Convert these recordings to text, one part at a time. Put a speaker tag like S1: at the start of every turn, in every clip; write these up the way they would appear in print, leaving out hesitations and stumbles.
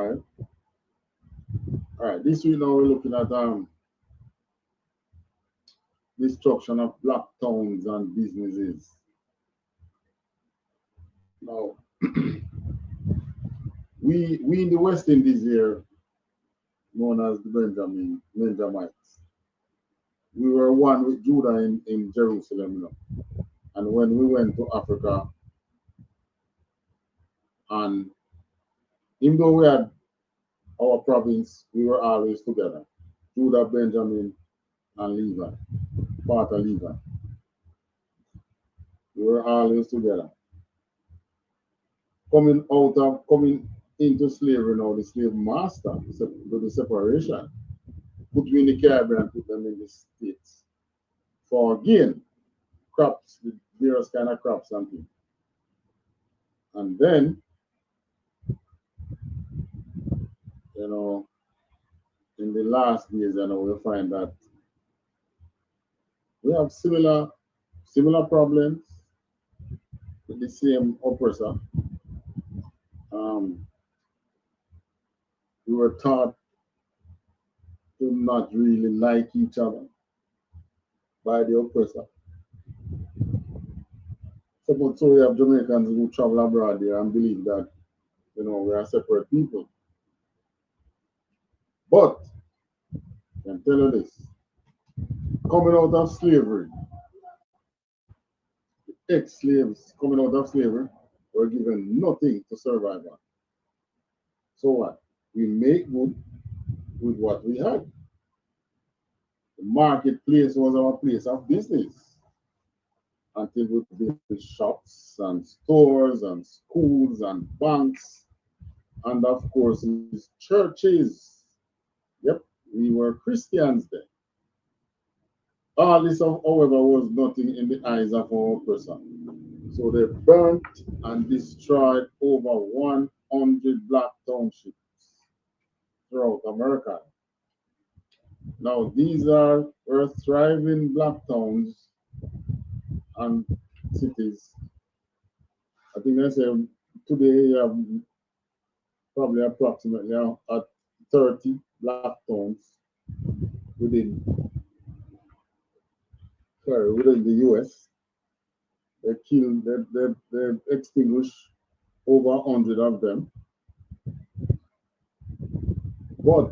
S1: right? All right, this week now we're looking at destruction of black towns and businesses. Now, we in the West Indies here, known as the Benjamites, we were one with Judah in Jerusalem, you know. And when we went to Africa, and even though we had our province, we were always together. Judah, Benjamin, and Levi, part of Levi. We were always together. Coming into slavery now, the slave master, the separation, put me in the Caribbean and put them in the States. For again, crops, the various kind of crops and things. And then, you know, in the last days, you know, we'll find that we have similar problems with the same oppressor. We were taught to not really like each other by the oppressor. So we have Jamaicans who travel abroad there and believe that, you know, we are separate people. But I can tell you this, coming out of slavery, ex-slaves coming out of slavery were given nothing to survive on. So what? We make good with what we had. The marketplace was our place of business until we built shops and stores and schools and banks and of course churches. Yep, we were Christians then. All this, however, was nothing in the eyes of our oppressor. So they burnt and destroyed over 100 black townships throughout America. Now, these were thriving black towns and cities. I think I say today you have probably approximately at 30 black towns within the US. They killed, they extinguished over 100 of them. But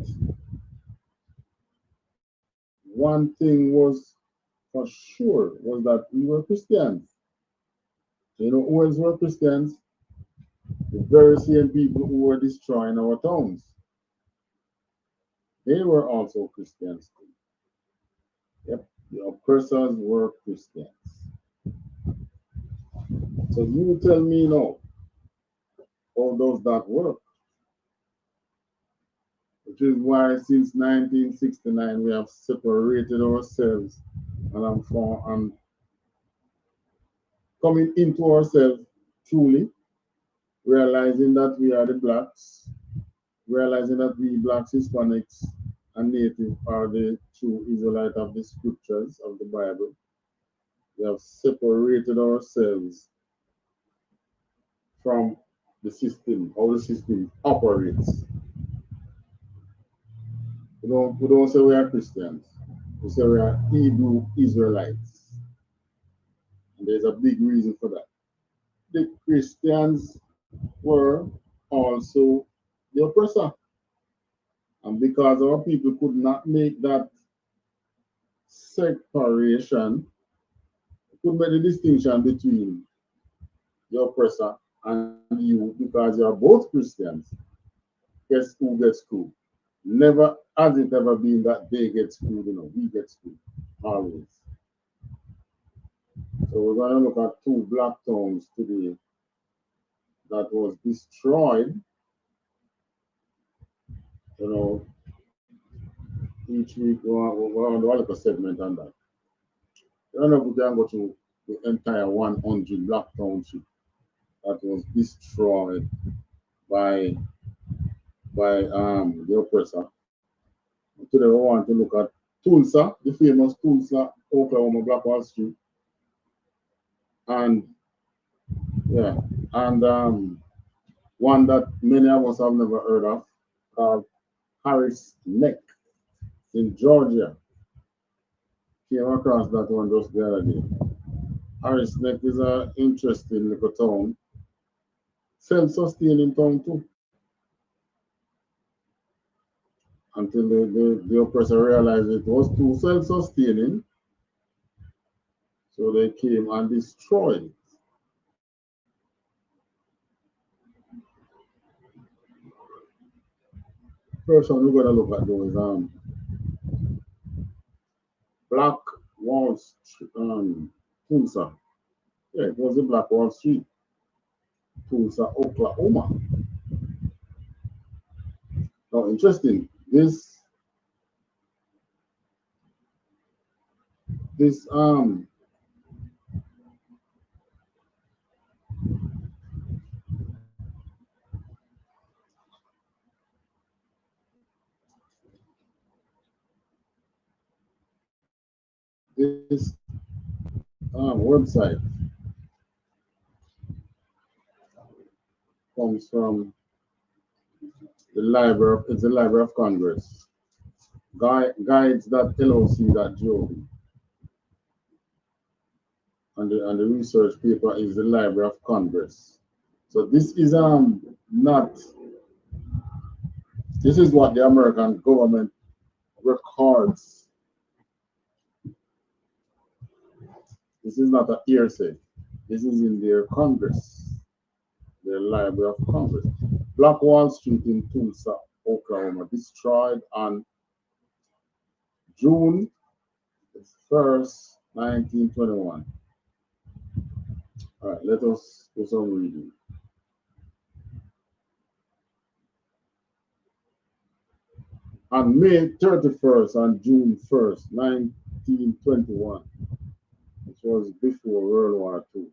S1: one thing was for sure was that we were Christians. You know who else were Christians? The very same people who were destroying our towns. They were also Christians too. Yep, the oppressors were Christians. So you tell me now, how does that work? Which is why since 1969 we have separated ourselves and I'm coming into ourselves truly, realizing that we are the blacks, realizing that we blacks, Hispanics, and Native are the true Israelite of the scriptures of the Bible. We have separated ourselves from the system, how the system operates. We don't say we are Christians. We say we are Hebrew Israelites. And there's a big reason for that. The Christians were also the oppressor. And because our people could not make that separation, could make the distinction between the oppressor and you because you are both Christians, guess who gets screwed? Never has it ever been that they get screwed, you know, we get screwed, always. So we're going to look at two black towns today that was destroyed, you know, each week we're on the other segment on that. I don't know if we can go to the entire 100 black township that was destroyed by the oppressor. Today we want to look at Tulsa, the famous Tulsa, Oklahoma Black Wall Street. And yeah, and one that many of us have never heard of, called Harris Neck in Georgia. Came across that one just the other day. Harris Neck is an interesting little town. Self-sustaining town too. Until the oppressor realized it was too self-sustaining. So they came and destroyed it. First one we're gonna look at though is Black Wall Street, Tulsa. Yeah, it was the Black Wall Street, Tulsa, Oklahoma. Now, interesting. This this website comes from it's the Library of Congress. Guides.loc.gov. And the research paper is the Library of Congress. So this is not this is what the American government records. This is not a hearsay. This is in their Congress, their Library of Congress. Black Wall Street in Tulsa, Oklahoma, destroyed on June 1st, 1921. All right, let us do some reading. On May 31st and June 1st, 1921, which was before World War II,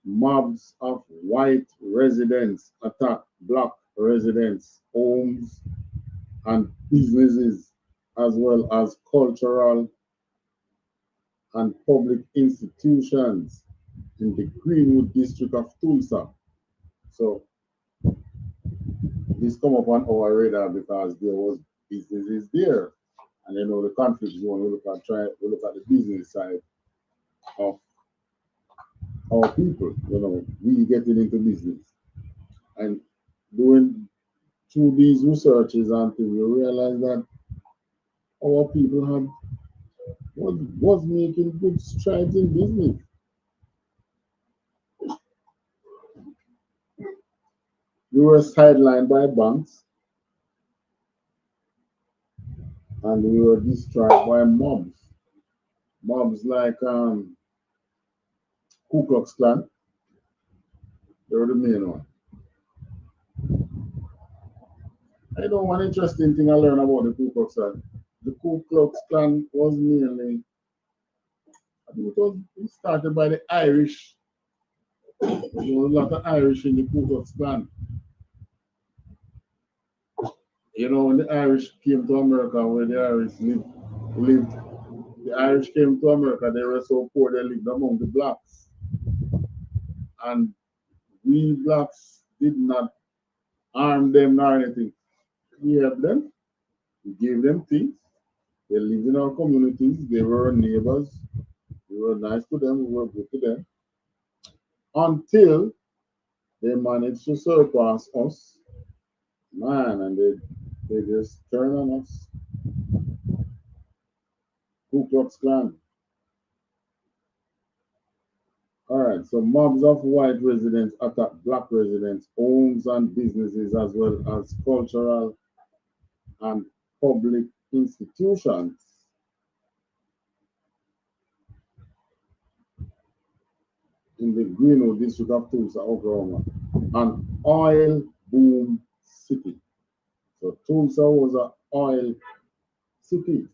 S1: mobs of white residents attacked black residents' homes and businesses, as well as cultural and public institutions in the Greenwood district of Tulsa. So this come up on our radar because there was businesses there. And you know the conflict zone, we look at the business side of our people, we getting into business. And doing through these researches and things, we realize that our people was making good strides in business. We were sidelined by banks and we were destroyed by mobs. Mobs like Ku Klux Klan, they were the main one. I know one interesting thing I learned about the Ku Klux Klan. The Ku Klux Klan was mainly, I think it started by the Irish. There was a lot of Irish in the Ku Klux Klan. When the Irish came to America, where the Irish lived, the Irish came to America, they were so poor they lived among the blacks. And we blacks did not harm them nor anything. We helped them, we gave them things. They lived in our communities, they were our neighbors, we were nice to them, we were good to them. Until they managed to surpass us, man, and they just turned on us. Ku Klux Klan. All right, so mobs of white residents attack black residents, homes and businesses, as well as cultural and public institutions. In the Greenwood district of Tulsa, Oklahoma, an oil boom city. So Tulsa was an oil city.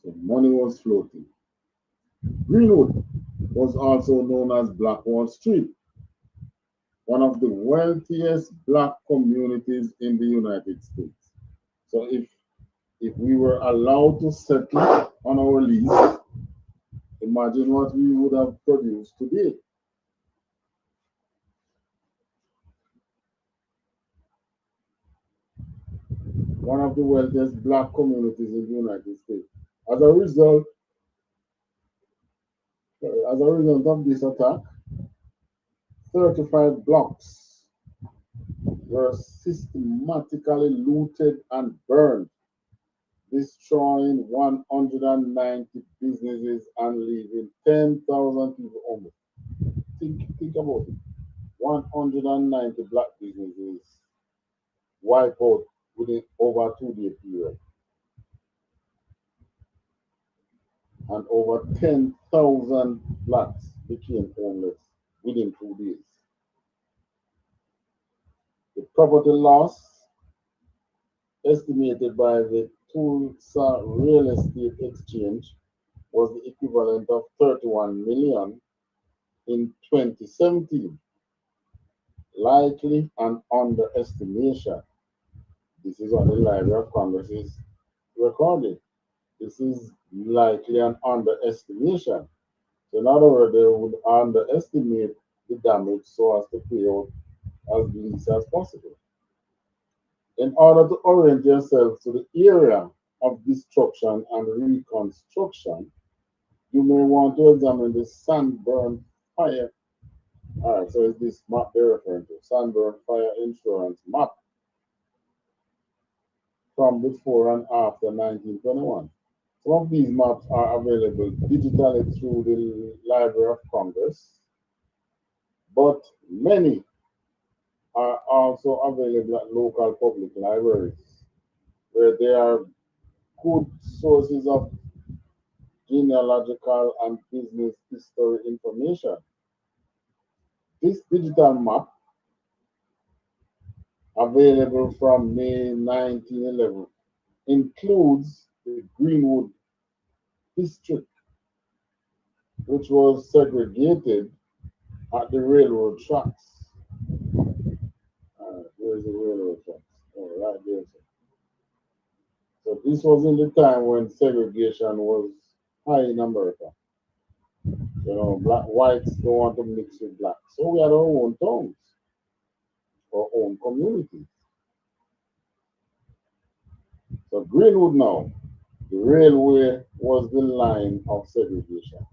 S1: So money was floating. Greenwood was also known as Black Wall Street, one of the wealthiest black communities in the United States. So if we were allowed to settle on our lease, imagine what we would have produced today. one of the wealthiest black communities in the United States. As a result, of this attack, 35 blocks were systematically looted and burned, destroying 190 businesses and leaving 10,000 people homeless. Think about it. 190 black businesses wiped out within over a 2-day period, and over 10,000 blacks became homeless within 2 days. The property loss estimated by the Tulsa Real Estate Exchange was the equivalent of 31 million in 2017. Likely an underestimation. This is what the Library of Congress is recording. This is likely an underestimation. So in other words, they would underestimate the damage so as to pay out as least as possible. In order to orient yourself to the area of destruction and reconstruction, you may want to examine the Sunburn Fire. All right, so it's this map they're referring to, Sunburn Fire Insurance map from before and after 1921. Some of these maps are available digitally through the Library of Congress, but many are also available at local public libraries, where there are good sources of genealogical and business history information. This digital map, available from May 1911, includes the Greenwood district, which was segregated at the railroad tracks. Where's the railroad tracks? Oh, right there. So this was in the time when segregation was high in America. Whites don't want to mix with blacks. So we had our own towns, our own communities. So Greenwood now, the railway was the line of segregation.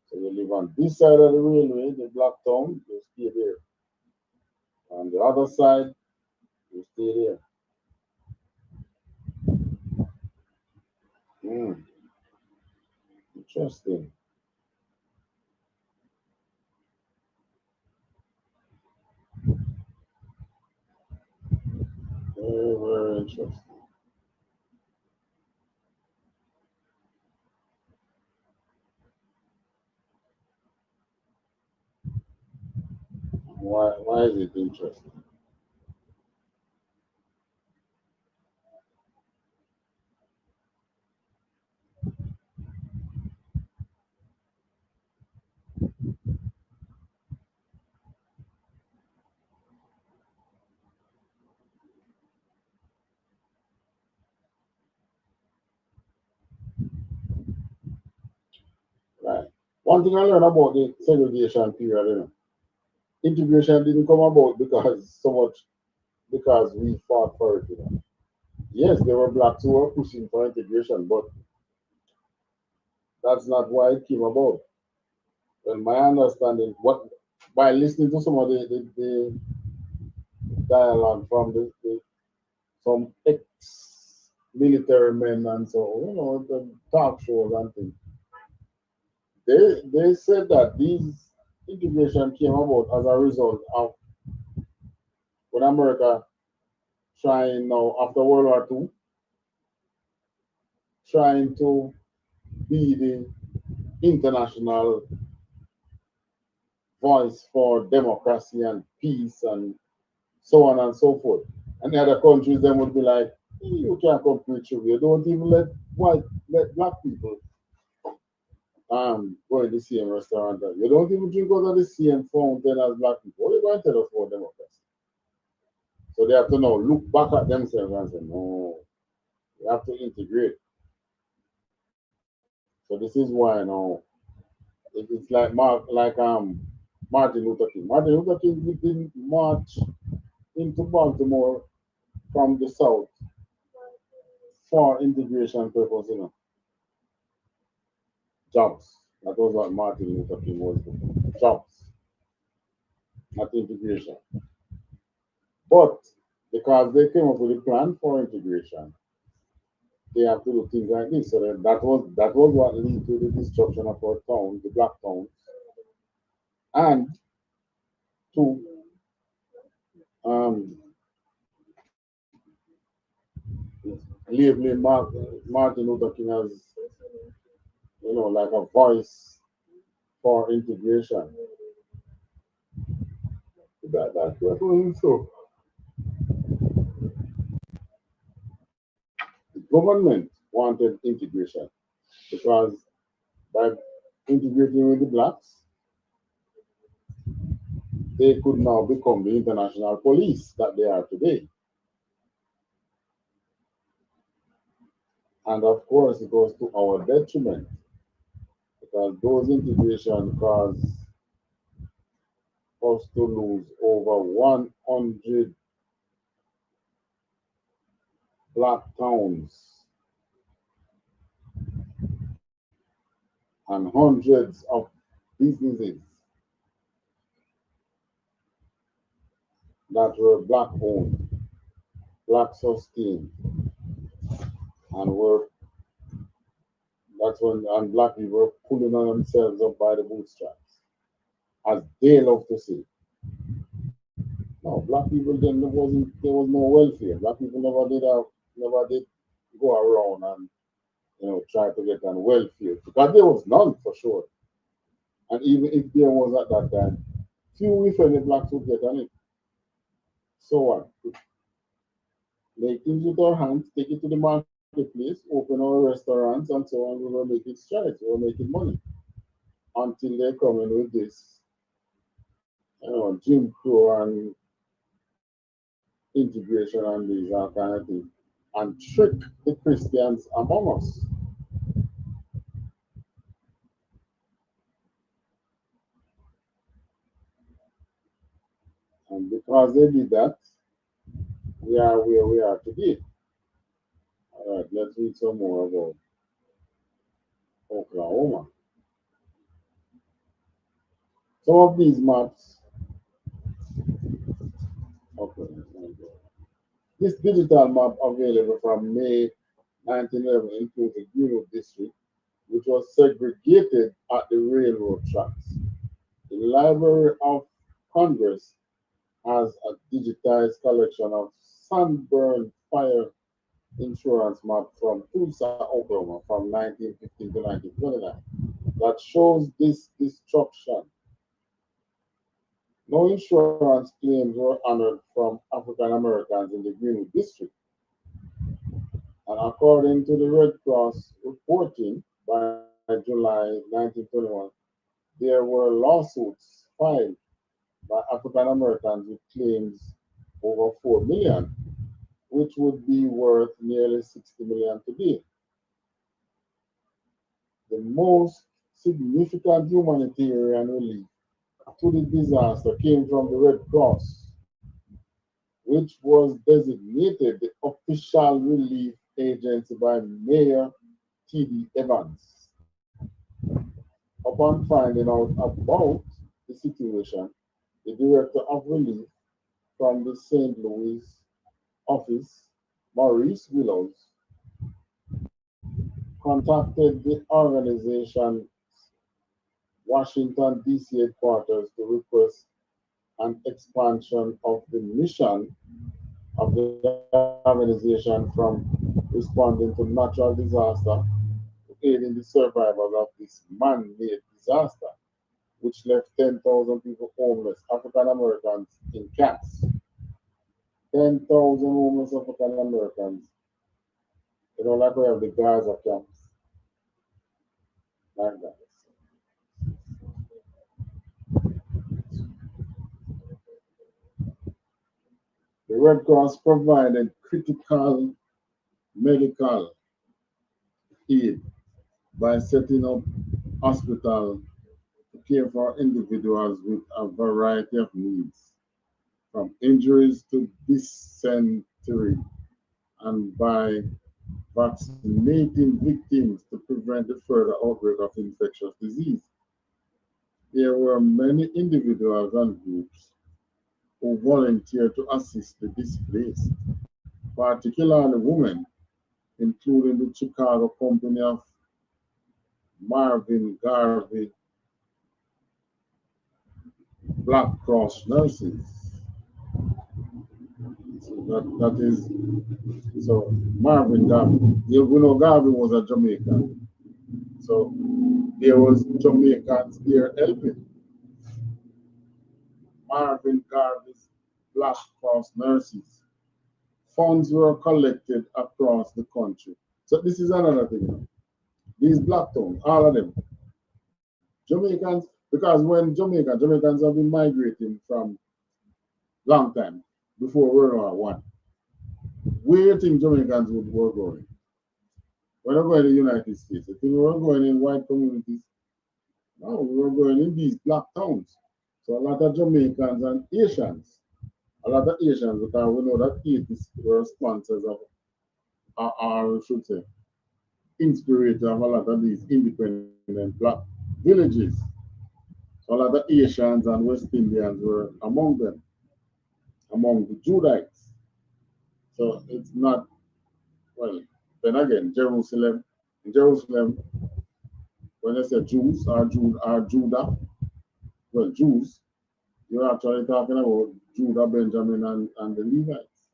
S1: So you live on this side of the railway, the black town, you stay there. On the other side, you stay there. Interesting. Very, very interesting. Why is it interesting? Right. One thing I learned about the segregation period, integration didn't come about because we fought for it. Yes, there were blacks who were pushing for integration, but that's not why it came about. And my understanding, what by listening to some of the dialogue from some ex-military men and so the talk shows and things, they said that these integration came about as a result of when America trying now after World War II, trying to be the international voice for democracy and peace and so on and so forth. And the other countries then would be like, you can't compete with you. Don't even let black people go in the same restaurant. You don't even drink out of the same fountain as black people. What are you going to tell us about democracy? So they have to now look back at themselves and say, no, we have to integrate. So this is why now it's like Martin Luther King. Martin Luther King didn't march into Baltimore from the south for integration purpose, you know, jobs. That was what Martin Luther King was for. Jobs, not integration. But because they came up with a plan for integration, they have to do things like this. So that was what led to the destruction of our town, the black towns, and to um, labeling Martin Luther King as, you know, like a voice for integration. That's what so. The government wanted integration because by integrating with the blacks, they could now become the international police that they are today. And of course, it was to our detriment because those integration caused us to lose over 100 black towns and hundreds of businesses that were black owned, black sustained, and were that's when and black people were pulling on themselves up by the bootstraps, as they love to say. No, black people then there was no welfare. Black people never did go around and, you know, try to get on welfare because there was none for sure. And even if there was at that time, few if any blacks would get on it. So what? Make things with our hands, take it to the marketplace, open our restaurants and so on. We were making strides, we were making money until they come in with this, you know, Jim Crow and integration and these kind of things and trick the Christians among us. And because they did that, we are where we are today. All right, let's read some more about Oklahoma. Some of these maps, okay, this digital map available from May 1911 includes the Greenwood district, which was segregated at the railroad tracks. The Library of Congress has a digitized collection of sunburn fire insurance map from Tulsa, Oklahoma from 1915 to 1929 that shows this destruction. No insurance claims were honored from African Americans in the Greenwood District. And according to the Red Cross reporting, by July 1921, there were lawsuits filed by African Americans with claims over 4 million, which would be worth nearly 60 million today. The most significant humanitarian relief to the disaster came from the Red Cross, which was designated the official relief agency by Mayor T.D. Evans. Upon finding out about the situation, the director of relief from the St. Louis office, Maurice Willows, contacted the organization's Washington, D.C. headquarters to request an expansion of the mission of the organization from responding to natural disaster to aiding the survivors of this man-made disaster, which left 10,000 people homeless, African Americans in camps. 10,000 homeless African Americans. You know, like we have the Gaza camps, like that. The Red Cross provided critical medical aid by setting up hospitals to care for individuals with a variety of needs, from injuries to dysentery, and by vaccinating victims to prevent the further outbreak of infectious disease. There were many individuals and groups who volunteered to assist the displaced, particularly women, including the Chicago Company of Marvin Garvey Black Cross nurses. So that is so Marvin Garvey. You know Garvey was a Jamaican. So there was Jamaicans there helping. Marvin Garvey's Black Cross nurses. Funds were collected across the country. So this is another thing. These black towns, all of them, Jamaicans, because when Jamaicans have been migrating from long time before World War One. Where do you think Jamaicans were going? We're not going to the United States. I think we were going in white communities. No, we were going in these black towns. So a lot of Jamaicans and Asians, a lot of Asians, because we know that Haitians were sponsors of, or should say, inspirators of a lot of these independent black villages. So a lot of Asians and West Indians were among them, among the Judites. So it's not, well, then again, Jerusalem, in Jerusalem, when they say Jews or Judah, well, Jews, you're actually talking about Judah, Benjamin, and the Levites.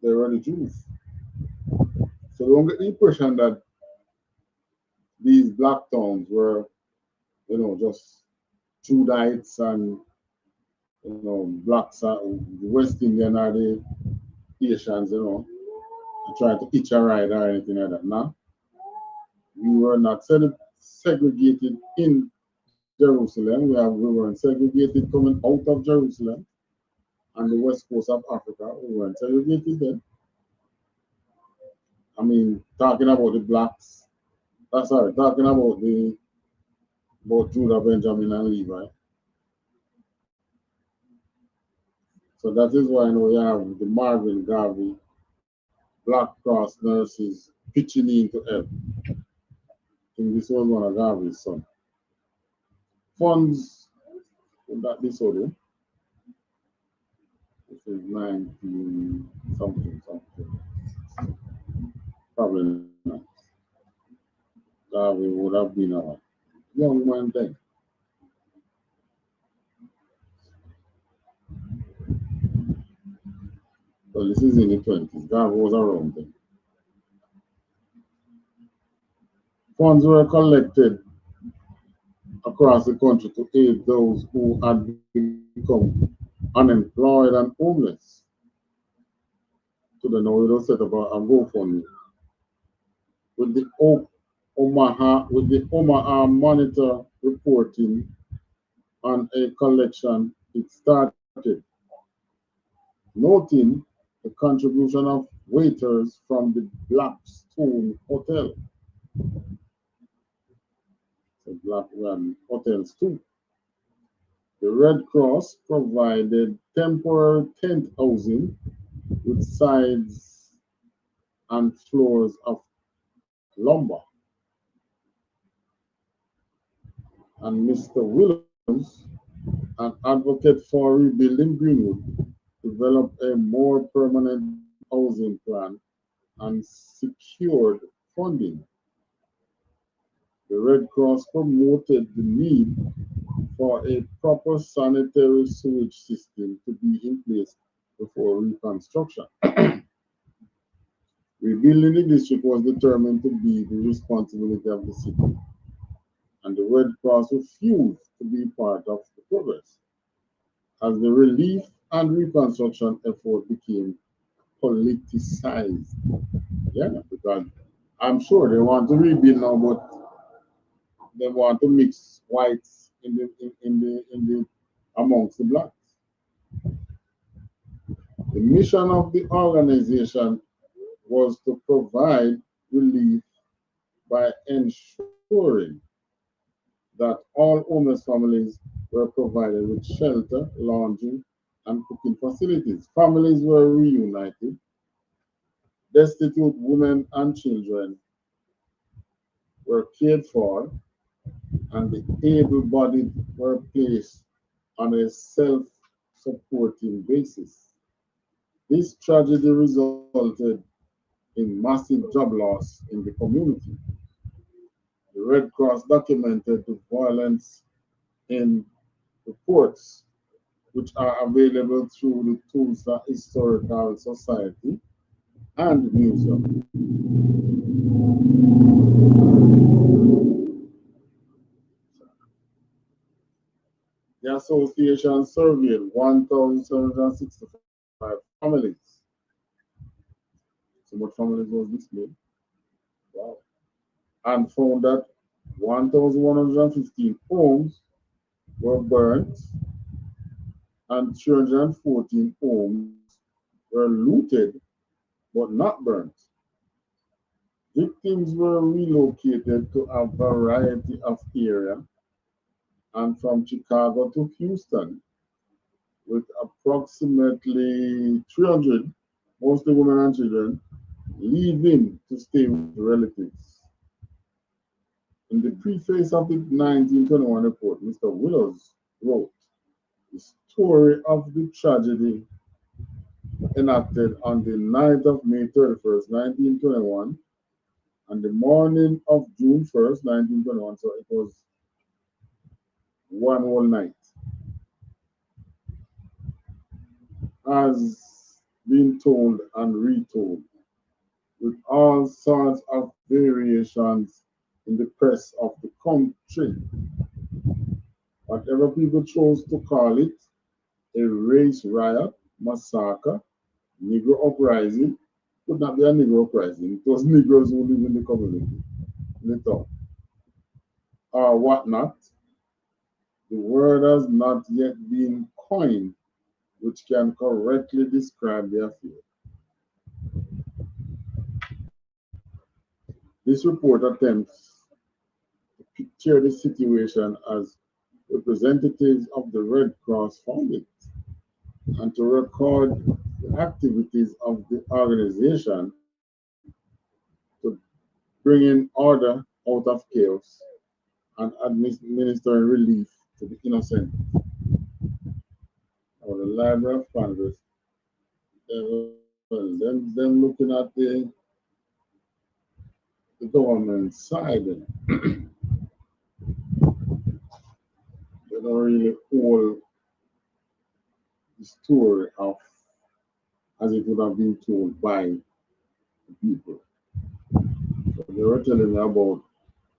S1: They were the Jews. So don't get the impression that these black towns were, just Judites and, blacks, the West Indian or the Asians, trying to hitch a ride or anything like that. Now, we were not segregated in Jerusalem. We weren't segregated coming out of Jerusalem and the west coast of Africa. We weren't segregated then. I mean, talking about the blacks. Sorry, talking about Judah, Benjamin, and Levi. So that is why we have the Marvin Garvey Black Cross nurses pitching in to help. I think this was one of Garvey's son. Funds that this order. This is 19 something. Probably not. Garvey would have been a young man then. Well, this is in the 20s. Garvey was around then. Funds were collected across the country to aid those who had become unemployed and homeless. So they know we don't set up a GoFundMe. With the Omaha Monitor reporting on a collection, it started, noting the contribution of waiters from the Blackstone Hotel. So Black hotels too. The Red Cross provided temporary tent housing with sides and floors of lumber. And Mr. Williams, an advocate for rebuilding Greenwood, developed a more permanent housing plan and secured funding. The Red Cross promoted the need for a proper sanitary sewage system to be in place before reconstruction. Rebuilding the district was determined to be the responsibility of the city, and the Red Cross refused to be part of the progress, as the relief and reconstruction effort became politicized. Yeah, because I'm sure they want to rebuild now, but they want to mix whites in the amongst the blacks. The mission of the organization was to provide relief by ensuring that all homeless families were provided with shelter, laundry, and cooking facilities. Families were reunited, Destitute women and children were cared for, and the able-bodied were placed on a self-supporting basis. This tragedy resulted in massive job loss in the community. The Red Cross documented the violence in reports, which are available through the Tulsa Historical Society and Museum. The association surveyed 1,765 families. So much families was displayed. Wow. And found that 1,115 homes were burnt and 314 homes were looted but not burnt. Victims were relocated to a variety of areas and from Chicago to Houston, with approximately 300, mostly women and children, leaving to stay with relatives. In the preface of the 1921 report, Mr. Willows wrote, "The story of the tragedy enacted on the night of May 31st, 1921, and the morning of June 1st, 1921, so it was one whole night, has been told and retold with all sorts of variations in the press of the country. Whatever people chose to call it, a race riot, massacre, Negro uprising, could not be a Negro uprising. It was Negroes who live in the community, in the town, or whatnot. The word has not yet been coined which can correctly describe the affair. This report attempts to picture the situation as representatives of the Red Cross found it, and to record the activities of the organization to bring in order out of chaos and administering relief to the innocent. Or the Library of Congress, them looking at the government side, they don't really hold the story of as it would have been told by the people. So they were telling me about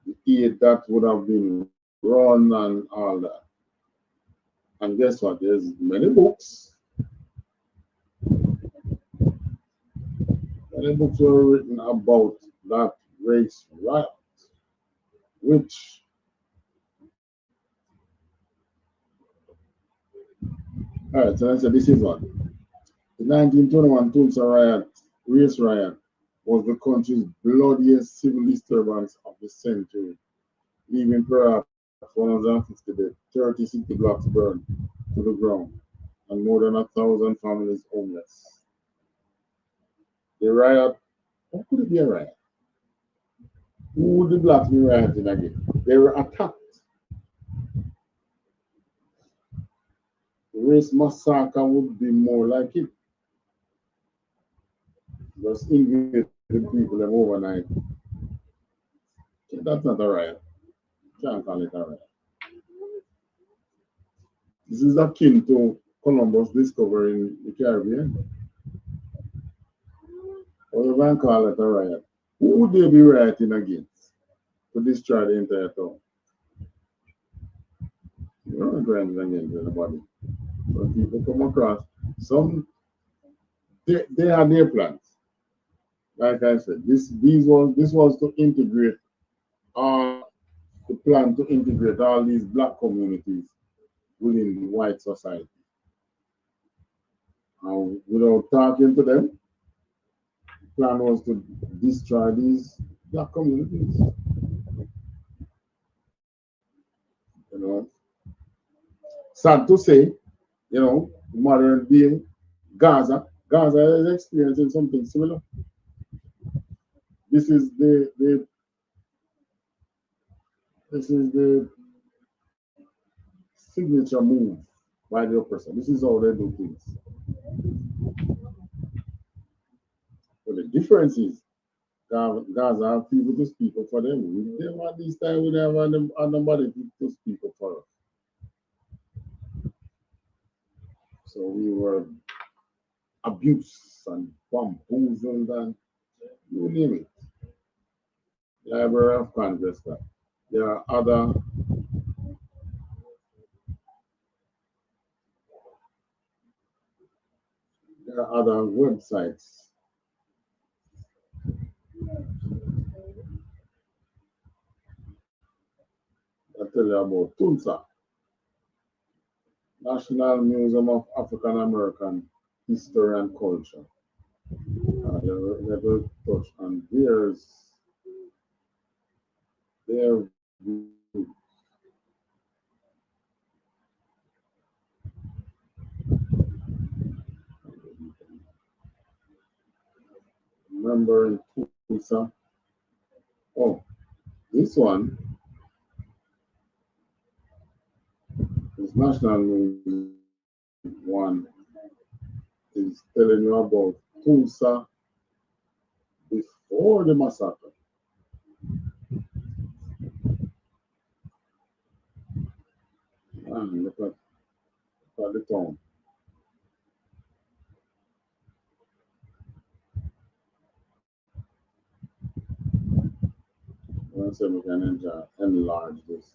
S1: the aid that would have been run and all that. And guess what? There's many books. Many books were written about that race riot, which all right, so I said this is one. The 1921 Tulsa riot, race riot, was the country's bloodiest civil disturbance of the century, leaving perhaps 150 dead, 30 city blocks burned to the ground, and more than 1,000 families homeless. The riot, how could it be a riot? Who would the blacks be rioting again? They were attacked. The race massacre would be more like it. Just invaded people them overnight. That's not a riot. Can't call it a riot. This is akin to Columbus discovering the Caribbean. Or you can call it a riot. Who would they be rioting against to destroy the entire town? You're not rioting against anybody. When people come across, some they had their plans. Like I said, this was to integrate the plan to integrate all these black communities within the white society. And without talking to them, the plan was to destroy these black communities. You know, sad to say, you know, modern day Gaza is experiencing something similar. this is the signature move by the oppressor. This is how they do things. But the difference is Gaza have people to speak up for them. We them at this time we never have nobody to speak up for us. So we were abused and bamboozled and you name it. Library of Congress. There are other websites that tell you about Tulsa, National Museum of African American History and Culture. Never touch on their remember in Tulsa. Oh, this one is National Museum one is telling you about Tulsa before the massacre. And look at the town. Let's see if we can enlarge this.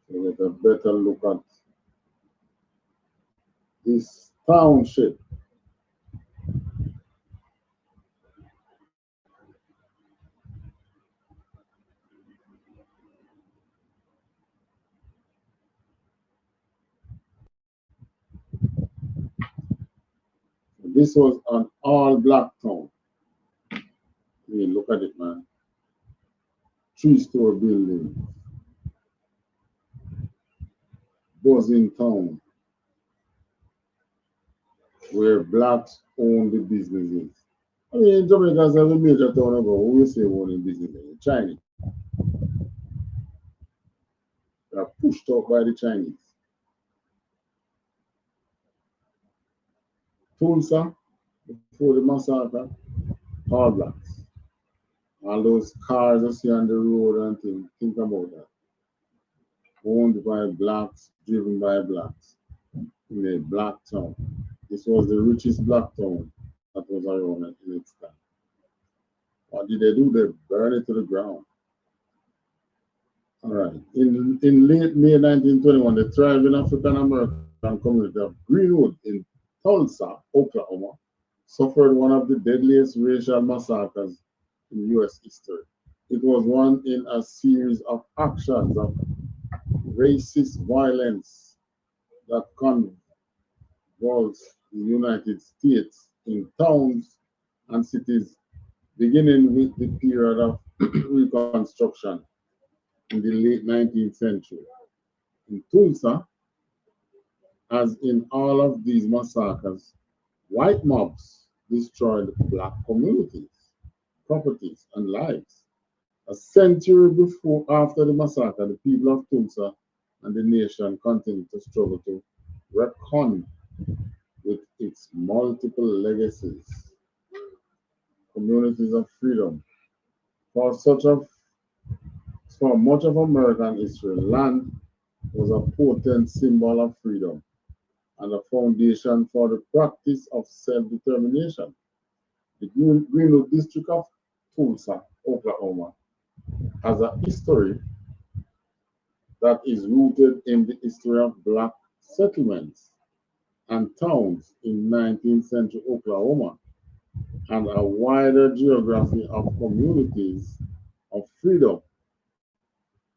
S1: So get a better look at this township. This was an all-black town. I mean, look at it, man. 3-story building. Buzzing town. Where blacks own the businesses. I mean, Jamaica's have a major town about who we say owning businesses. Chinese. They are pushed out by the Chinese. Tulsa, before the massacre, all blacks. All those cars you see on the road and things, think about that. Owned by blacks, driven by blacks, in a black town. This was the richest black town that was around in its time. What did they do? They burned it to the ground. All right. In late May 1921, the thriving African American community of Greenwood in Tulsa, Oklahoma, suffered one of the deadliest racial massacres in U.S. history. It was one in a series of actions of racist violence that convulsed the United States in towns and cities, beginning with the period of Reconstruction in the late 19th century. In Tulsa, as in all of these massacres, white mobs destroyed black communities, properties, and lives. A century before, after the massacre, the people of Tulsa and the nation continued to struggle to reckon with its multiple legacies. Communities of freedom. For much of American history, land was a potent symbol of freedom and a foundation for the practice of self-determination. The Greenwood district of Tulsa, Oklahoma, has a history that is rooted in the history of black settlements and towns in 19th century Oklahoma and a wider geography of communities of freedom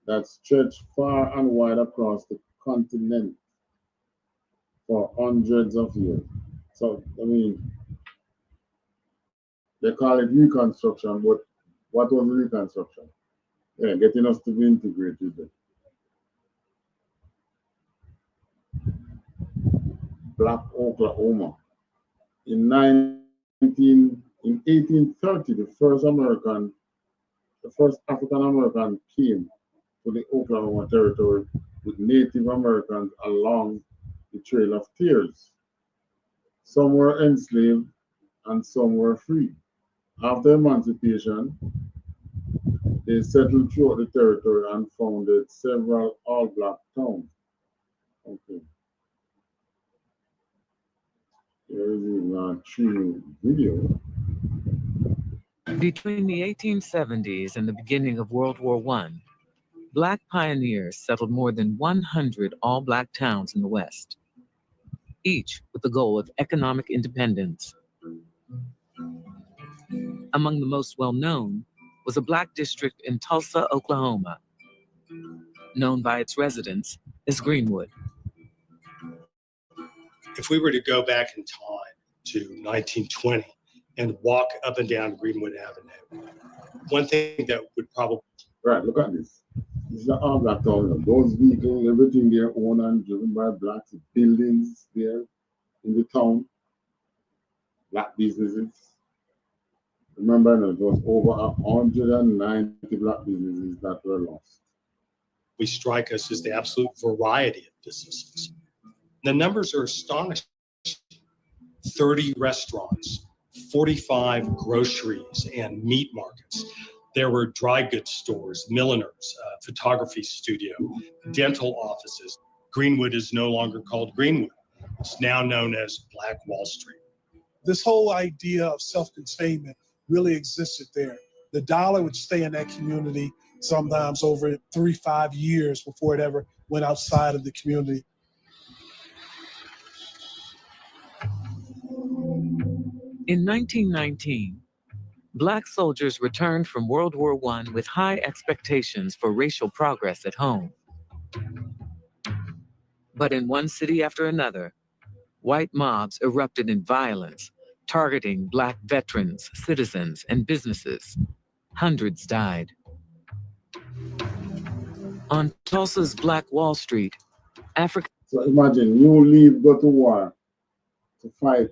S1: that stretch far and wide across the continent for hundreds of years. So, I mean, they call it Reconstruction, but what was Reconstruction? Yeah, getting us to be integrated. Black Oklahoma. In 1830, the first American the first African American came to the Oklahoma Territory with Native Americans along the Trail of Tears. Some were enslaved and some were free. After emancipation, they settled throughout the territory and founded several all-black towns. Okay, here is a true video.
S2: Between the 1870s and the beginning of World War I, Black pioneers settled more than 100 all-Black towns in the West, each with the goal of economic independence. Among the most well-known was a Black district in Tulsa, Oklahoma, known by its residents as Greenwood.
S3: If we were to go back in time to 1920 and walk up and down Greenwood Avenue, one thing that would probably...
S1: Right, look at this. This is the all-black town. Those vehicles, everything they're owned and driven by blacks, buildings there in the town, black businesses. Remember, there was over 190 black businesses that were lost.
S3: We strike us as the absolute variety of businesses. The numbers are astonishing. 30 restaurants, 45 groceries and meat markets. There were dry goods stores, milliners, photography studio, dental offices. Greenwood is no longer called Greenwood. It's now known as Black Wall Street.
S4: This whole idea of self-containment really existed there. The dollar would stay in that community sometimes over 3-5 years before it ever went outside of the community.
S2: In 1919, Black soldiers returned from World War I with high expectations for racial progress at home. But in one city after another, white mobs erupted in violence, targeting Black veterans, citizens, and businesses. Hundreds died. On Tulsa's Black Wall Street, Africa...
S1: So imagine you leave, go to war to fight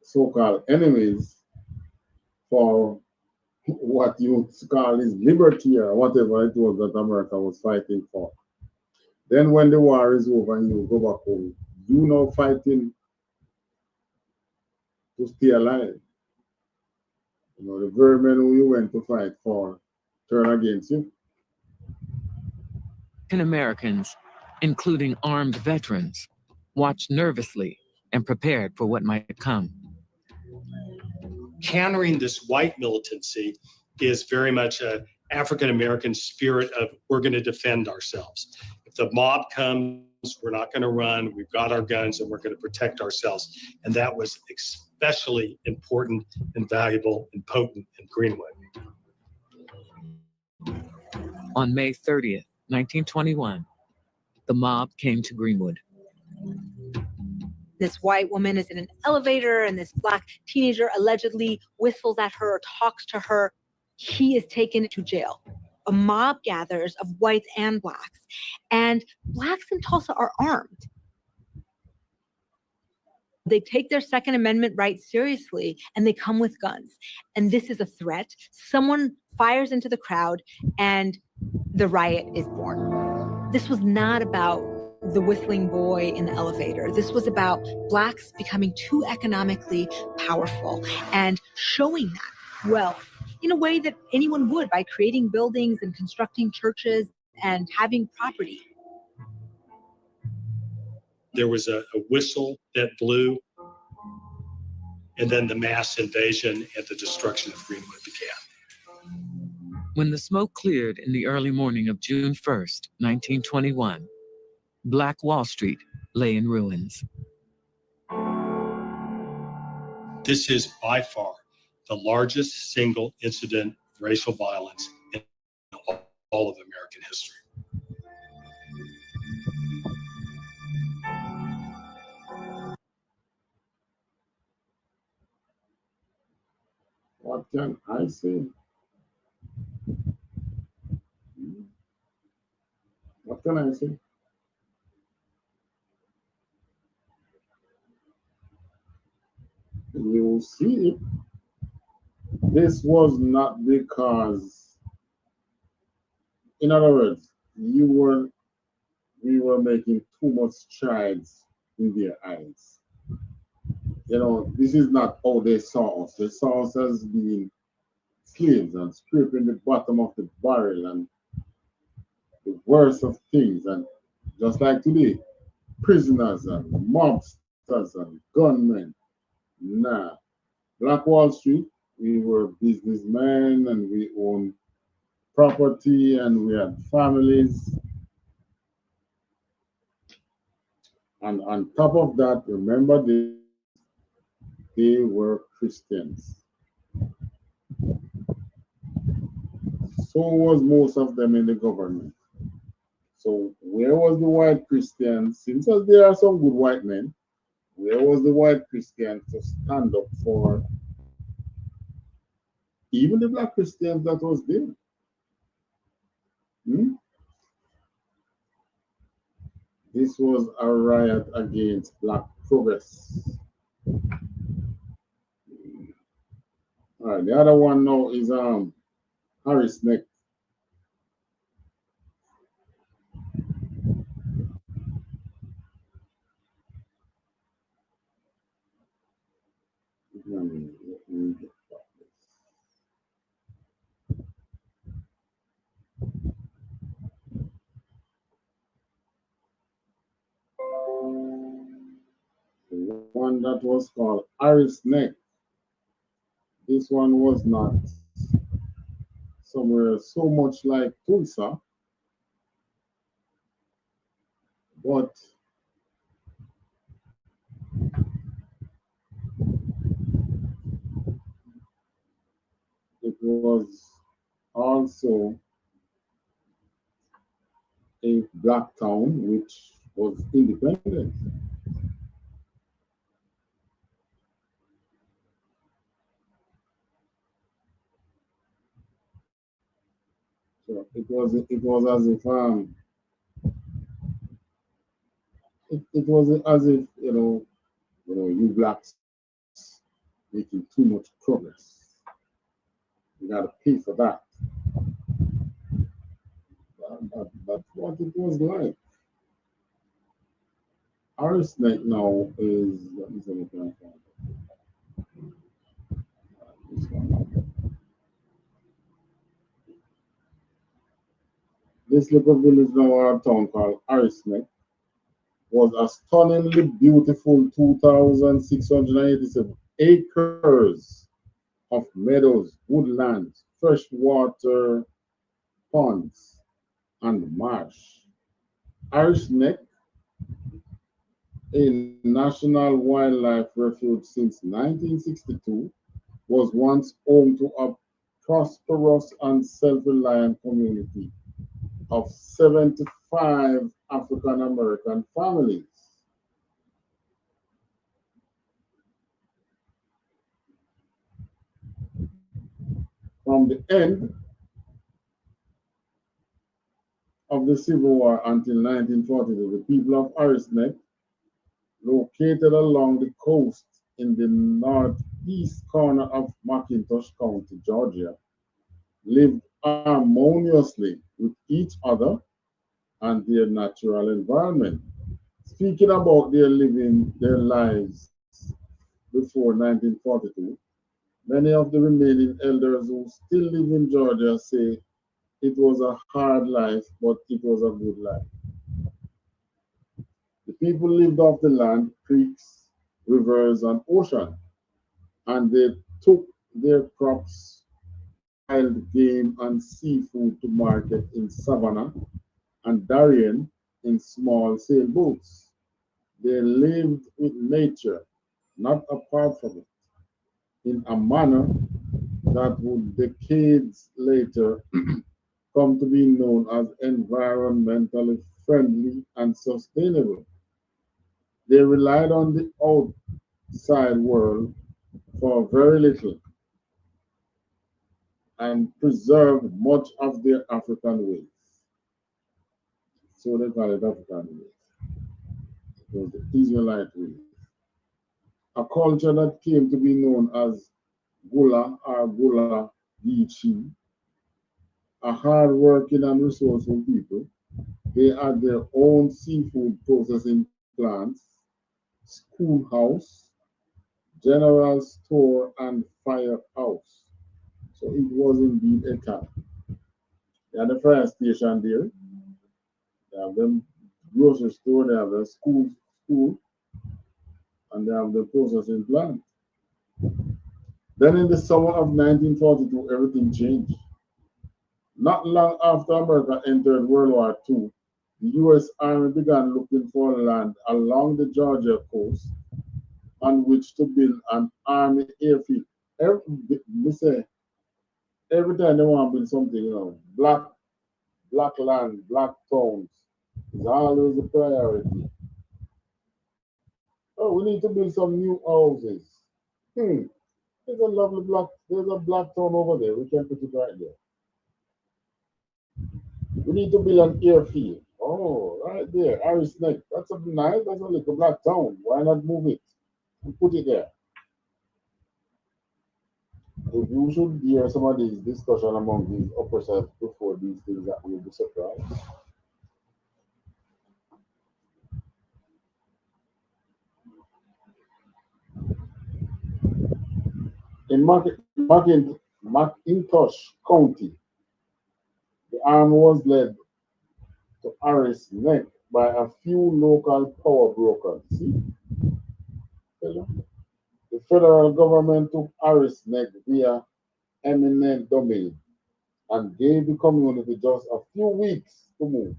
S1: so-called enemies for what you call is liberty or whatever it was that America was fighting for. Then when the war is over and you go back home, you know fighting to stay alive. You know, the very men who you went to fight for turn against you.
S2: Americans, including armed veterans, watched nervously and prepared for what might come.
S3: Countering this white militancy is very much an African-American spirit of we're going to defend ourselves. If the mob comes, we're not going to run. We've got our guns and we're going to protect ourselves. And that was especially important and valuable and potent in Greenwood.
S2: On May 30th, 1921, the mob came to Greenwood.
S5: This white woman is in an elevator and this Black teenager allegedly whistles at her or talks to her. He is taken to jail. A mob gathers of whites and Blacks, and Blacks in Tulsa are armed. They take their Second Amendment rights seriously and they come with guns. And this is a threat. Someone fires into the crowd and the riot is born. This was not about the whistling boy in the elevator. This was about Blacks becoming too economically powerful and showing that wealth in a way that anyone would by creating buildings and constructing churches and having property.
S3: There was a whistle that blew, and then the mass invasion and the destruction of Greenwood began.
S2: When the smoke cleared in the early morning of June 1st, 1921, Black Wall Street lay in ruins.
S3: This is by far the largest single incident of racial violence in all of American history.
S1: What can I say? What can I say? You see, this was not because in other words, we were making too much strides in their eyes. You know, this is not how they saw us. They saw us as being slaves and scraping the bottom of the barrel and the worst of things. And just like today, prisoners and mobsters and gunmen. Nah. Black Wall Street, we were businessmen and we owned property and we had families. And on top of that, remember they were Christians. So was most of them in the government. So where was the white Christians? Since there are some good white men, where was the white Christian to stand up for even the black Christians that was there? Hmm? This was a riot against black progress. All right, the other one now is Harris Neck. The one that was called Harris Neck. This one was not somewhere so much like Tulsa, but it was also a black town which was independent. So it was as if it was as if you blacks making too much progress. You got to pay for that. That's what it was like. Our snake now is let me see if I can find this one. This little village now our town called Arisneck was a stunningly beautiful 2,687 acres of meadows, woodlands, freshwater ponds, and marsh. Irish Neck, a national wildlife refuge since 1962, was once home to a prosperous and self-reliant community of 75 African American families. From the end of the Civil War until 1942, the people of Arisneck, located along the coast in the northeast corner of McIntosh County, Georgia, lived harmoniously with each other and their natural environment. Speaking about their lives before 1942, many of the remaining elders who still live in Georgia say it was a hard life, but it was a good life. The people lived off the land, creeks, rivers, and ocean, and they took their crops, wild game, and seafood to market in Savannah and Darien in small sailboats. They lived with nature, not apart from it, in a manner that would decades later come to be known as environmentally friendly and sustainable. They relied on the outside world for very little and preserved much of their African ways. So they call it African ways. It was the Israelite ways. A culture that came to be known as Gula or Gula Geechee, a hard-working and resourceful people. They had their own seafood processing plants, schoolhouse, general store, and firehouse. So it was indeed a town. They had a fire station there. They have them grocery store. They have the school, and they have the processing plant. Then in the summer of 1942, everything changed. Not long after America entered World War II, the U.S. Army began looking for land along the Georgia coast on which to build an army airfield. Every, we say, every time they want to build something, black land, black towns is always a priority. Oh, we need to build some new houses. Hmm, there's a black town over there. We can put it right there. We need to build an airfield. Oh, right there, Harris Neck. That's a nice, that's a little black town. Why not move it and put it there? If you should hear some of these discussion among these officers before these things that you'll be surprised. In McIntosh County, the army was led to Harris Neck by a few local power brokers. See? The federal government took Harris Neck via eminent domain and gave the community just a few weeks to move.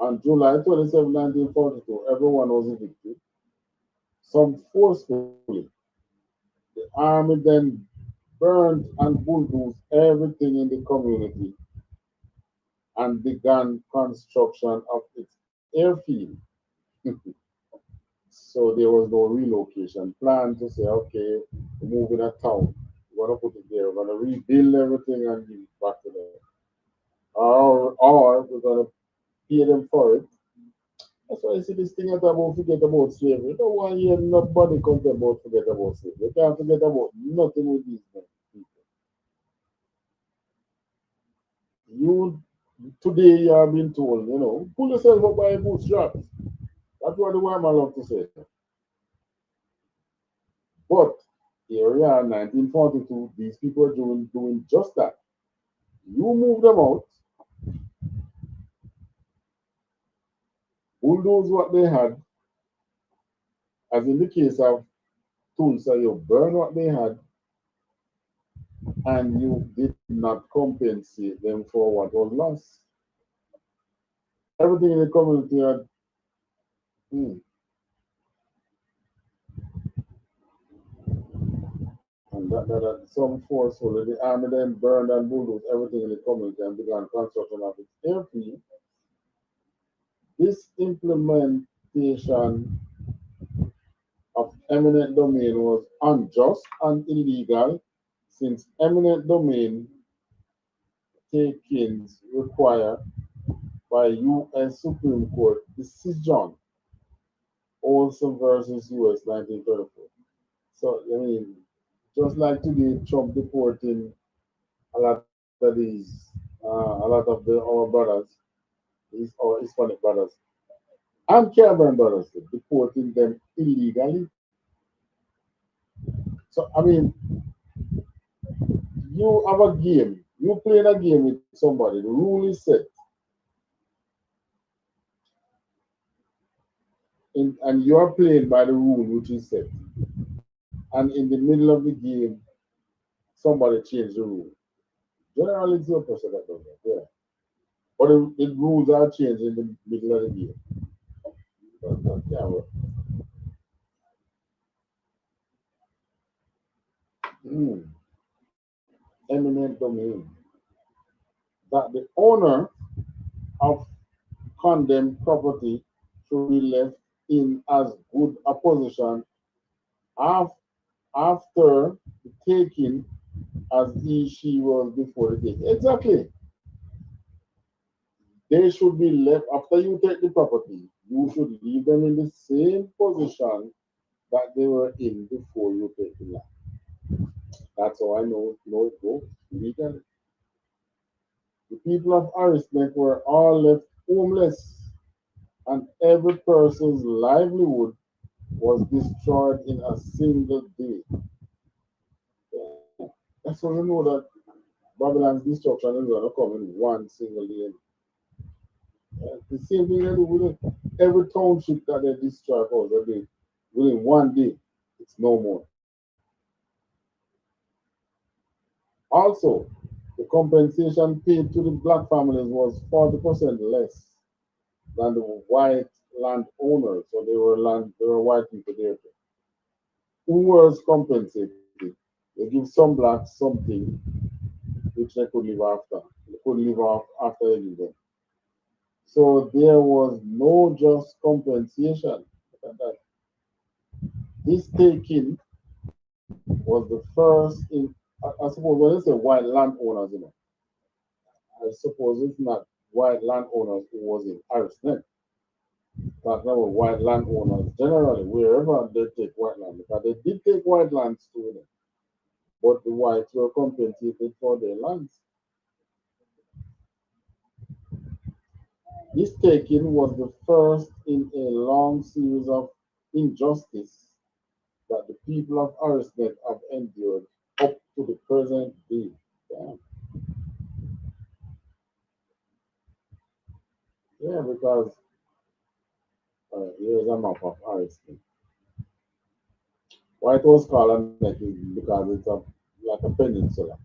S1: On July 27, 1942, everyone was evicted, some forcefully. The army then burned and bulldozed everything in the community and began construction of its airfield. So there was no relocation plan to say, okay, we're moving a town. We're going to put it there. We're going to rebuild everything and give it back to them. Or we're going to pay them for it. That's why I see this thing about forget about slavery. You don't want to hear nobody complain about forget about slavery. You can't forget about nothing with these people. You today you are being told, pull yourself up by your bootstraps. That's what the woman love to say. But here we are, 1942, these people are doing just that. You move them out, bulldoze what they had, as in the case of Tulsa, you burn what they had, and you did not compensate them for what was lost. Everything in the community had, hmm, and that some forcefully, the army then burned and bulldozed everything in the community and began construction of its airfield. This implementation of eminent domain was unjust and illegal since eminent domain takings required by U.S. Supreme Court decision, also versus U.S. 1934. So, I mean, just like today, Trump deporting a lot of a lot of our brothers, our Hispanic brothers, and Caribbean brothers, deporting them illegally. So, I mean, you have a game, you playing a game with somebody, the rule is set, and you are playing by the rule which is set. And in the middle of the game, somebody changed the rule. Generally, it's the person that does that, yeah. But the rules are changed in the middle of the game. That can't work. Hmm. Eminent domain. That the owner of condemned property should be left in as good a position af- after the taking as she was before the taking. Exactly. They should be left after you take the property. You should leave them in the same position that they were in before you take the land. That's how I know it goes legally. The people of Arisnek were all left homeless, and every person's livelihood was destroyed in a single day. That's how you know that Babylon's destruction is going to come in one single day. The same thing they do with every township that they destroy for within one day, it's no more. Also, the compensation paid to the black families was 40% less than the white landowners. So they were white people there too. Who was compensated? They give some blacks something which they could live after. They could live off after they leave them. So there was no just compensation. Look at that. This taking was the first in, I suppose when they say white landowners, I suppose it's not white landowners who was in Arisnet. Talking about white landowners generally, wherever they take white land, because they did take white lands to them, but the whites were compensated for their lands. This taking was the first in a long series of injustice that the people of Arisnet have endured up to the present day. Yeah, yeah, because here's a map of Arisnet. Why it was called a neck is because it's like a peninsula.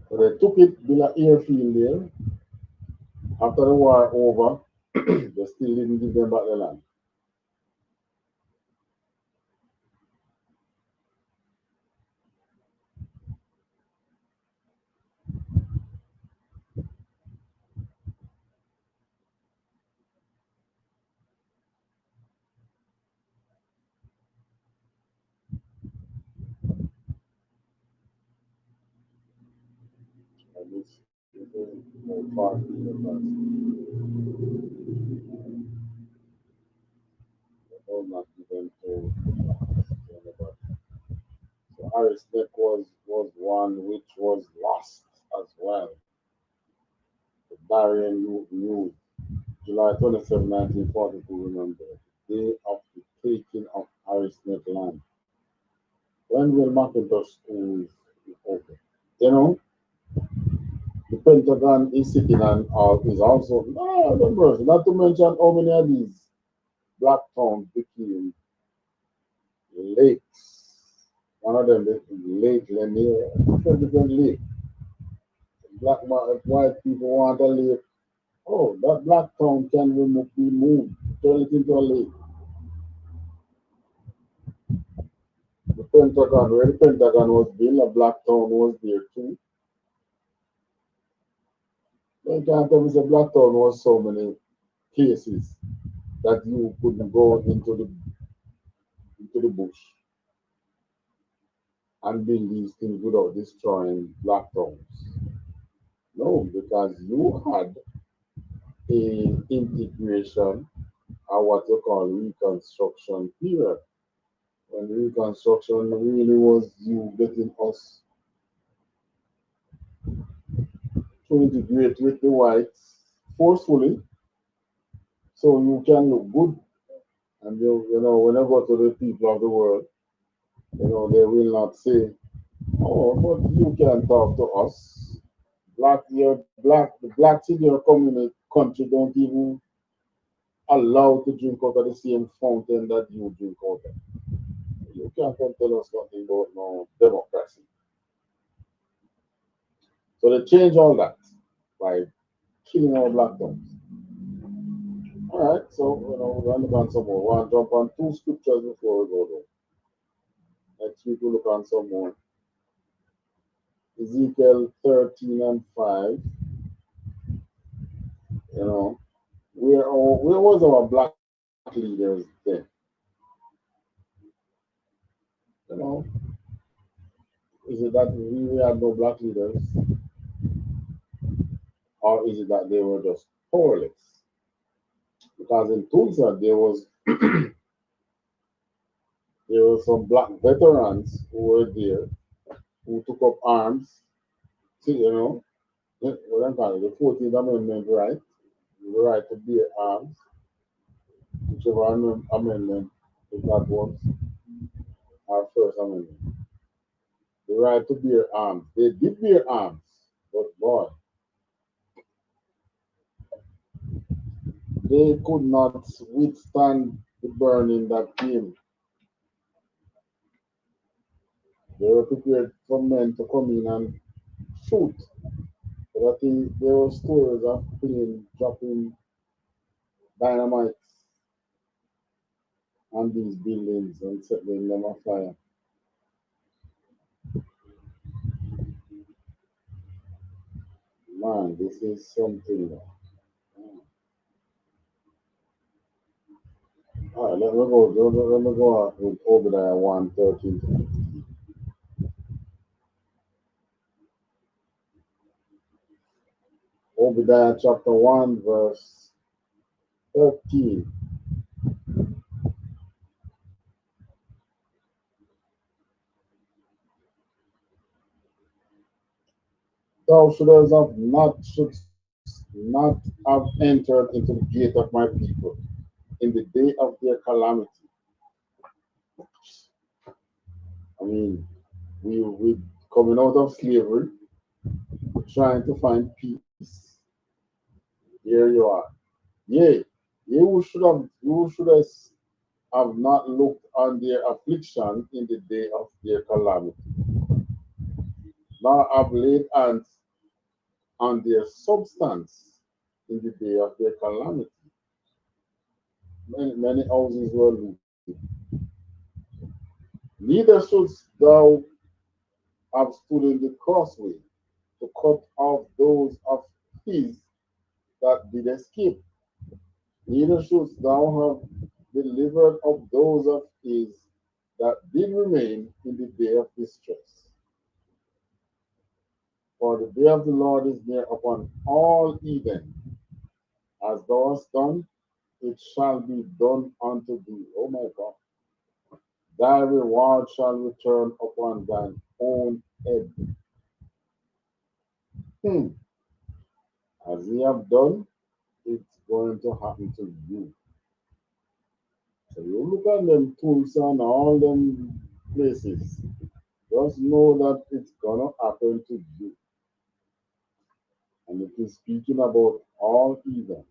S1: So they took it, built an airfield there. After the war over, they still didn't give them back the land. And this is more far to not even to anybody. So Harris Neck was one which was lost as well. The Darien News, July 27, 1942, remember, the day of the taking of Harris Neck land. When will Macintosh schools be open? You know, the Pentagon is sitting on is also no numbers, not to mention how many of these black towns became lakes. One of them is Lake Lanier, different lake. White people want a lake. Oh, that black town can be moved, turn it into a lake. The Pentagon, where the Pentagon was built, a black town was there too. They can't tell me the black town was so many places that you couldn't go into the bush and build these things without destroying black towns. No, because you had a integration or what you call reconstruction period. When reconstruction really was you getting us to integrate with the whites forcefully so you can look good. And when I go to the people of the world, they will not say, oh, but you can talk to us. The blacks in your community country don't even allow to drink out of the same fountain that you drink out of. You can't come tell us nothing about no democracy. So they change all that by killing our black dogs. All right, so we're going to look on some more. We'll jump on two scriptures before we go there. Next week we'll look on some more. Ezekiel 13 and 5. Where was our black leaders then? You know, is it that we had no black leaders? Or is it that they were just powerless? Because in Tulsa there was There were some black veterans who were there who took up arms. See, what I'm calling the 14th Amendment right, the right to bear arms, whichever amendment if that was our first amendment. The right to bear arms. They did bear arms, but boy, they could not withstand the burning that came. They were prepared for men to come in and shoot. But I think there were stories of plane dropping dynamite on these buildings and setting them on fire. Man, this is something. All right, let me go with Obadiah 1:13. Obadiah chapter 1, verse 13. Thou shouldst not have entered into the gate of my people in the day of their calamity. I mean, we coming out of slavery, trying to find peace. Here you are. Yea, you should have not looked on their affliction in the day of their calamity, nor have laid hands on their substance in the day of their calamity. Many houses were looted. Neither shouldst thou have stood in the crossway to cut off those of his that did escape. Neither shouldst thou have delivered up those of his that did remain in the day of distress. For the day of the Lord is near upon all Eden. As thou hast done, it shall be done unto thee. Oh my God. Thy reward shall return upon thine own head. Hmm. As ye have done, it's going to happen to you. So you look at them tools and all them places. Just know that it's gonna happen to you. And it is speaking about all evil.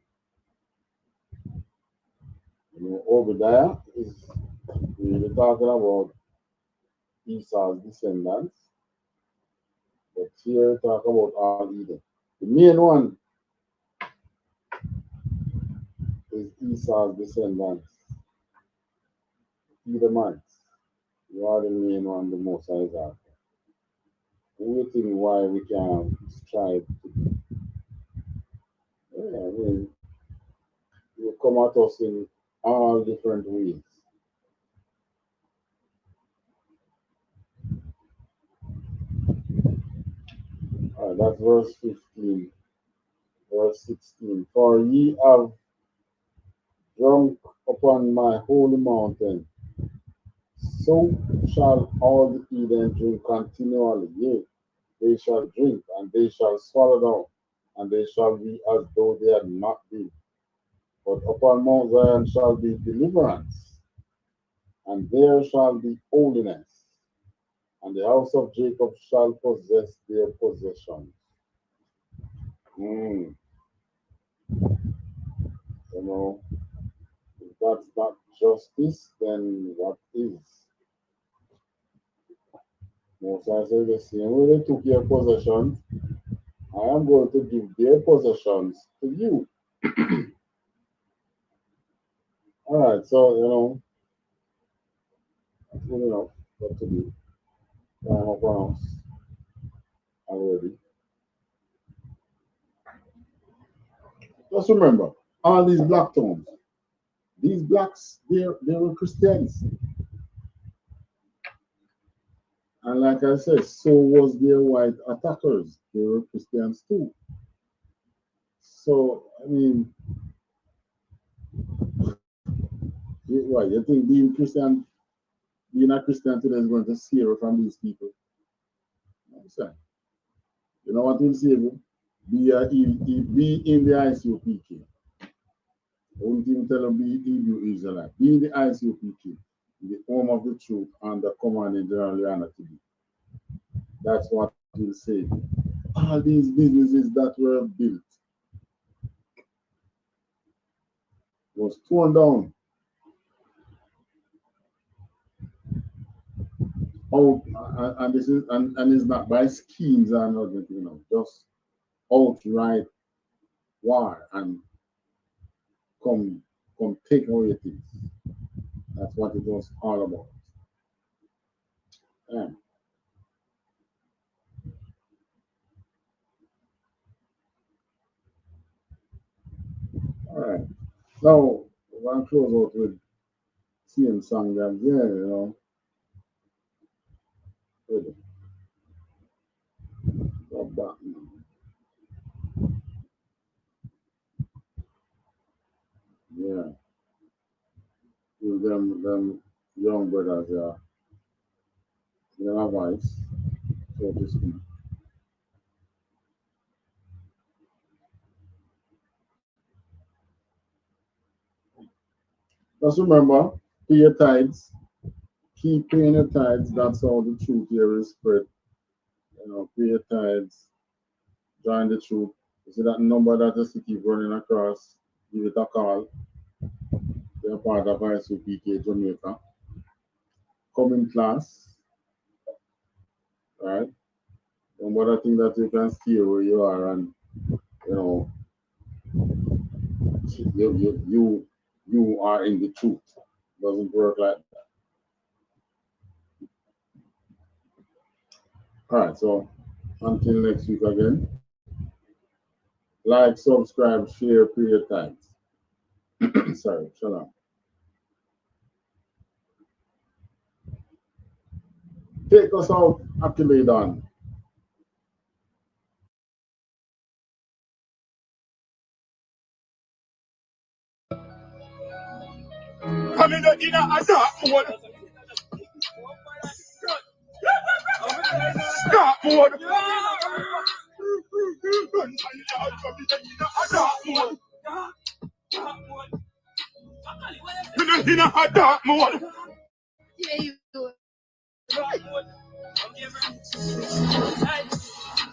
S1: Obadiah is really talking about Esau's descendants, but here talk about all Edom. The main one is Esau's descendants, Edomites. You are the main one, the most high is after. Waiting why we can strive to, yeah, I mean, you come at us in all different ways. All right, that's verse 15. Verse 16. For ye have drunk upon my holy mountain, so shall all the heathen drink continually. Yea, they shall drink, and they shall swallow down, and they shall be as though they had not been. But upon Mount Zion shall be deliverance, and there shall be holiness, and the house of Jacob shall possess their possessions. Mm, you know, if that's not justice, then what is? Most I say the same way they took your possessions, I am going to give their possessions to you. All right, so that's good enough what to do. Time up on us already. Just remember, all these black towns, these blacks, they were Christians. And like I said, so was their white attackers. They were Christians too. So I mean, why you think being Christian being a Christian today is going to save you from these people. You know what will save you? Be in the ISUPK. I wouldn't even tell them be Hebrew Israelite. Be in the ISUPK, the home of the truth, and the commanding General YAHANNA to be. That's what will save you. All these businesses that were built was torn down. Out, and this is and it's not by schemes or nothing, you know, just outright war and come take away things. That's what it was all about. Yeah. All right. Now we're gonna close out with same song that you know. Really. Go back now. Yeah. Give them young brothers, yeah. Their voice, so to speak. Just remember, pay your tithes. Keep paying your tithes. That's how the truth here is spread. You know, pay your tithes. Join the truth. You see that number that you see keep running across. Give it a call. They're part of ISUPK Jamaica. Come in class. Right? Don't bother think that you can stay where you are and you know you are in the truth. Doesn't work like that. Alright, so until next week again. Like, subscribe, share, pay your tithes. Sorry, shalom. Take us out, activate on.
S6: I'm in a dark mode. Dark mode. I'm in a dark mode. Yeah, you do it.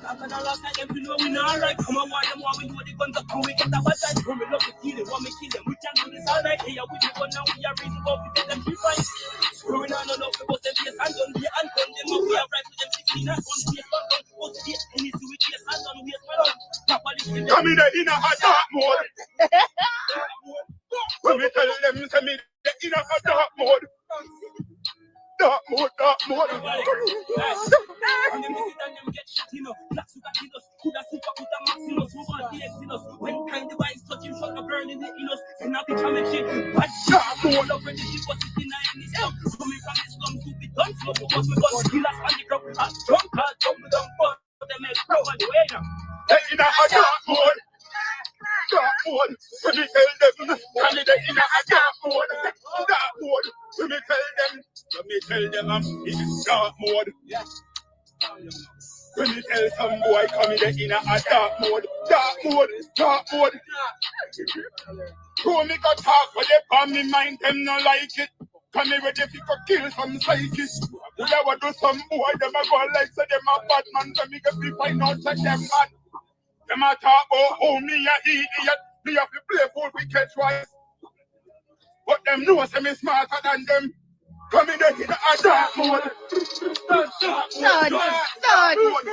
S6: I'm gonna last night, if you know we not right. Come on, why them want we do the guns up and we get that bad time. When we love to kill it, want me kill them. We can do this all night. Here we go now, we are reason go to get them free fight. Screwing on and off, we bust them face and done. We and done them up, we are right to them 16 and 1 face and done. Bust the face, and it's with face and done, we are done. Properly kill them. Come in in a dark mode. When we tell them, send me in a dark mode. Dark mode, dark mode. And them sit and them get shot in us. Black super kill us. Coulda super, coulda max in us. Who want the X in us? When kind device touching, shot the burning it in us. And now we come and shit. But dark mode already, she was sitting in the slum. Coming from the slum to be done. So because we got killers on the ground. And drunk, hard, jump down, but them make crowd on the way now. In a dark mode. Dark mode. When we tell them, candidate in a dark mode. Dark mode. When we tell them I'm in dark mode. Yeah. When you tell some boy come in a dark mode. Dark mode. Dark mode. Who me got talk for they on me mind them no like it. Come me ready to kill some psychics. We ever do some boy them a go like say them a bad man. So me get to find out say them man. Them a talk about oh me a idiot. Me have to play fool we catch wise. But them know say me smarter than them. Come in a dark mode. Dark mode.